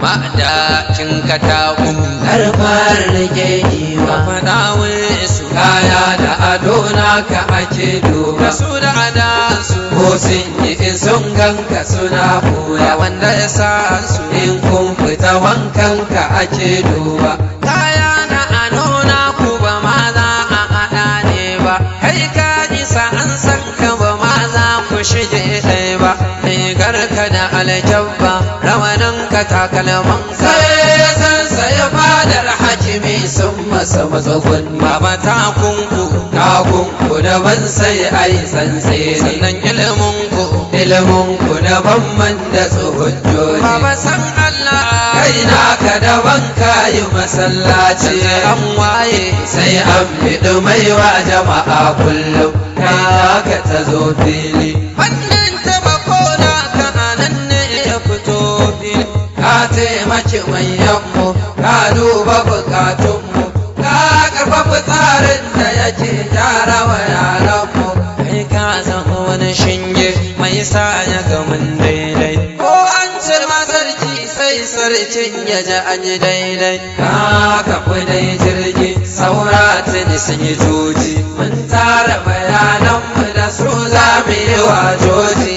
Madakin katakun karfar rike giwa faɗa su kaya da ado naka ake duba su da adansu ko sun yi in sun ganka suna ya buya wanda ya sa su in kun fita wankanka ake duba kaya na anona ku ba ma za a haɗa ne ba kai ka isa an san ka ba ma za ku shige ɗaya ba rigarka da alkyabba rawaninka takalmanka sai fadar hakimi sun masa matsagun baba takunku daban sai ai tsantseni sannan iliminku daban man da tsohon baba san Allah kai naka daban kayi masallaci an waye sai an fiɗi maiwa jama'a kullum ka ta zo fili wannan tabako na kanan ne ya fito fili ka taimaki manyanmu ka duba bukatunmu ka karfafa tsarin da yake gyara wa yaranmu kai ka zama wani shinge mai sa ya gamin daidai ko an ce ma sarki sai sarkin ya ji an yi daidai ka kafi dai jirgi saura tuni sun yi joji mun tara bayananmu da su za mu yi wa joji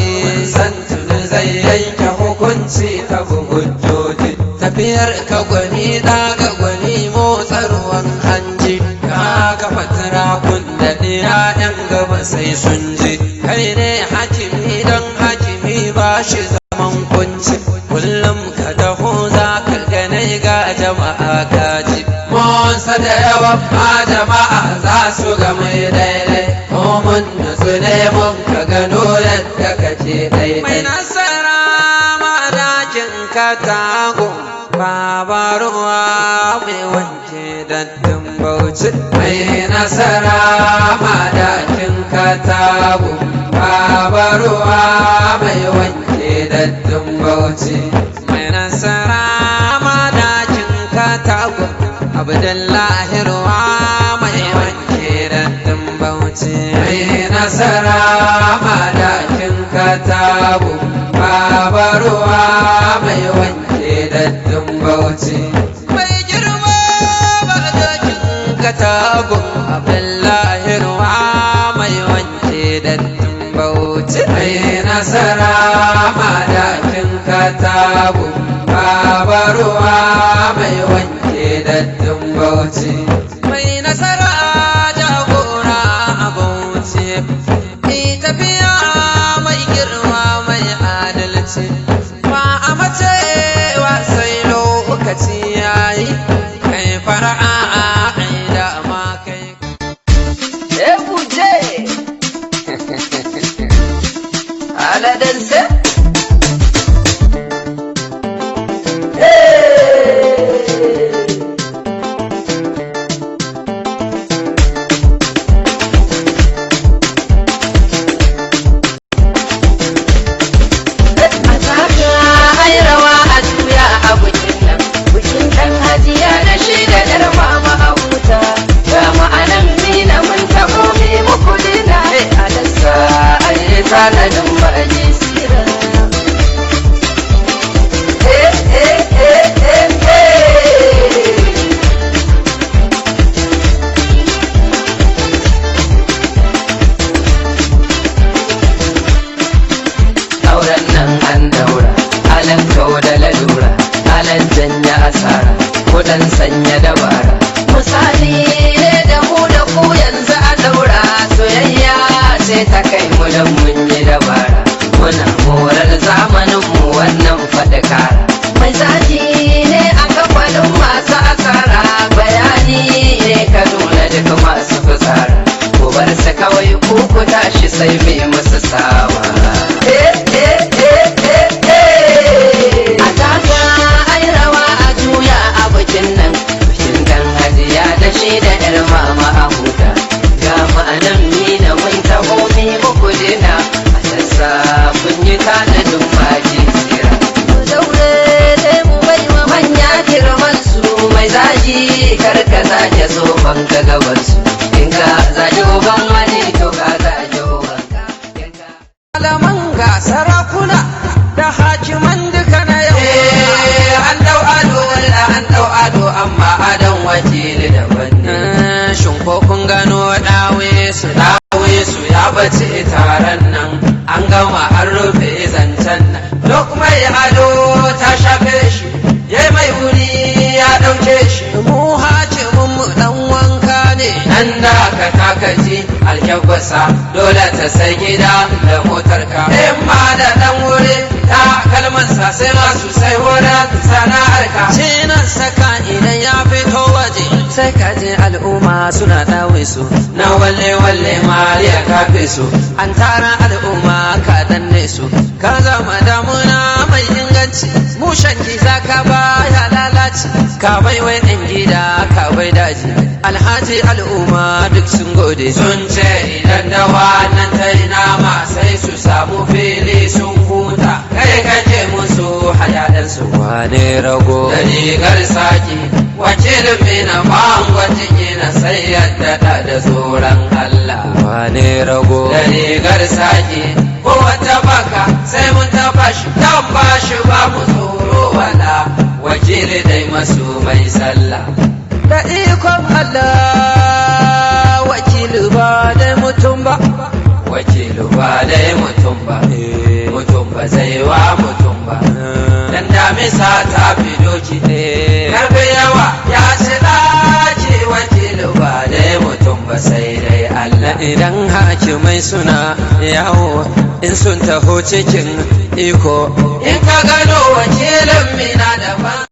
san tuni zai yanke hukunci ta hujjoji tafiyar ka gwani daga gwani motsa ruwan hanji ka kafa turakun da ɗaya gaba sai sun ji kai ne hakimi don hakimi ba shi zaman kunci kullum ka taho za ka ganai ga jama'a kaji monsa da yawan ma jama'a za su ga mai daidai mun nutsu ne mun ka gano yadda kake mai daidai nasara madakin katago babaruwa mai wanke dattin bauchi mai nasara madakin katago babaruwa mai wanke daddin bauchi mai nasara madakin katago abdullahi ruwa mai wanke dattin bauchi mai nasara madakin katago babaruwa mai wanke daddin bauchi mai girma madakin katago abdullahi ruwa mai wanke dattin bauchi mai nasara madakin katago babaruwa mai wanke daddin bauchi mai nasara jagora a bauchi mai tafiya mai girma mai adalci ba a mace sai lokaci yayi kai fara'a ai da ma kai ebuje aladanse tanadin ma'aji sira auren nan an daura alan kawo da lalura alan janya asara kudan sanya dabara misali ne da mu da ku yanzu a daura soyayya sai ta kai mu dan mun yi dabara muna morar zamanin mu wannan fadakara mai zaji ne a kafanin masu asara bayani ne ka nuna duka masu fitsara ku bar su kawai ku tashi sai mai musu sawa a taka ai rawa a juya a bikin nan bikin kan hajiya da shi da yar mama a huta ga ma'anan mina mun taho mi muku dina a tassa kun yi tanadin maji tsira mu daure dai mu bai wa manya girman su mai zaji karka zage tsofan ka gaban su in ka zage uban wani to ka zage uban ka alaman ƙasa dole ta sai gida da motarka in ma da ɗan wuri ta kalmansa sai masu sai wurin sana'arka shi nan saka idan ya fito waje sai ka je al'umma suna ɗawe su na walle mariya kafe su an tara al'umma ka danne su ka zama damuna mai inganci mushen giza ka ba ya lalace ka bai wai ɗan gida ka bai daji alhaji al'umma duk sun gode sun ce idan da wannan ta yi nama sai su samu fili sun huta kai kake musu hayadansu wane rago da rigar saki wakilin mina bangon jiki na sai yadda da tsoron Allah wane rago da rigar saki ko wata baka sai mun taba shi dan ba shi ba mu tsoro wala wakili dai masu mai sallah da ikon Allah wakili ba dai mutum ba wakili ba dai mutum ba mutum ba zai wa mutum ba dan damisa ta fi doki karfe yawa ya ci daji wakili ba dai mutum ba sai dai Allah idan hakimai suna yawo in sun taho cikin iko in ka gano wakilin mina daban